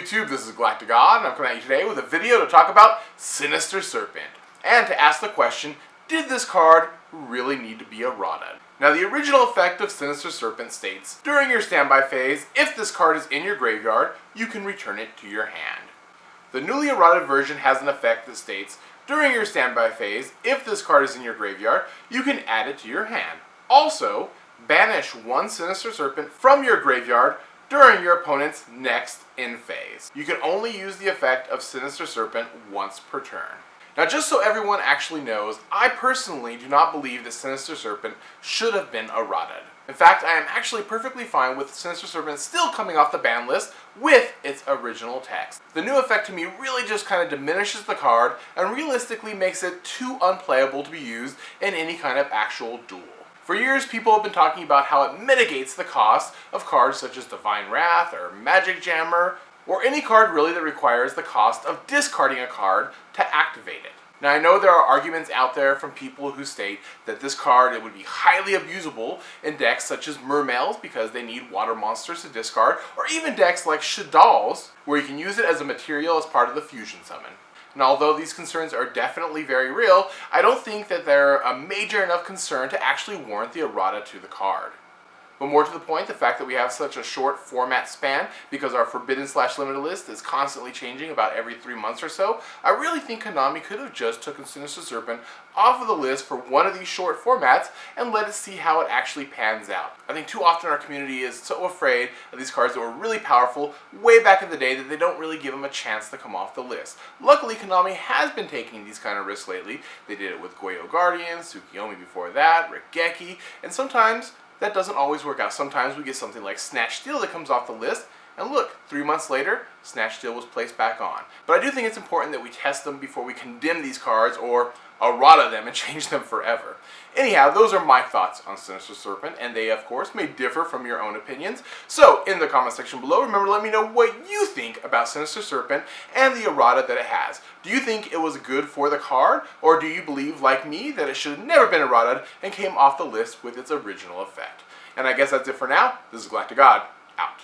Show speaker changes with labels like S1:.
S1: YouTube? This is GalacticGod, and I'm coming at you today with a video to talk about Sinister Serpent, and to ask the question, did this card really need to be errata? Now, the original effect of Sinister Serpent states, during your standby phase, if this card is in your graveyard, you can return it to your hand. The newly errata version has an effect that states, during your standby phase, if this card is in your graveyard, you can add it to your hand. Also, banish one Sinister Serpent from your graveyard during your opponent's next in phase. You can only use the effect of Sinister Serpent once per turn. Now, just so everyone actually knows, I personally do not believe that Sinister Serpent should have been errata. In fact, I am actually perfectly fine with Sinister Serpent still coming off the ban list with its original text. The new effect to me really just kind of diminishes the card and realistically makes it too unplayable to be used in any kind of actual duel. For years, people have been talking about how it mitigates the cost of cards such as Divine Wrath or Magic Jammer, or any card really that requires the cost of discarding a card to activate it. Now, I know there are arguments out there from people who state that this card it would be highly abusable in decks such as Mermails because they need water monsters to discard, or even decks like Shadal's where you can use it as a material as part of the fusion summon. And although these concerns are definitely very real, I don't think that they're a major enough concern to actually warrant the errata to the card. But more to the point, the fact that we have such a short format span because our Forbidden/Limited list is constantly changing about every 3 months or so, I really think Konami could have just taken Sinister Serpent off of the list for one of these short formats and let us see how it actually pans out. I think too often our community is so afraid of these cards that were really powerful way back in the day that they don't really give them a chance to come off the list. Luckily, Konami has been taking these kind of risks lately. They did it with Goyo Guardian, Tsukiyomi before that, Rigeki, and sometimes that doesn't always work out. Sometimes we get something like Snatch Steal that comes off the list, and look, 3 months later, Snatch Steal was placed back on. But I do think it's important that we test them before we condemn these cards or errata them and change them forever. Anyhow, those are my thoughts on Sinister Serpent, and they, of course, may differ from your own opinions. So, in the comment section below, remember to let me know what you think about Sinister Serpent and the errata that it has. Do you think it was good for the card, or do you believe, like me, that it should have never been errata and came off the list with its original effect? And I guess that's it for now. This is GalacticGod, out.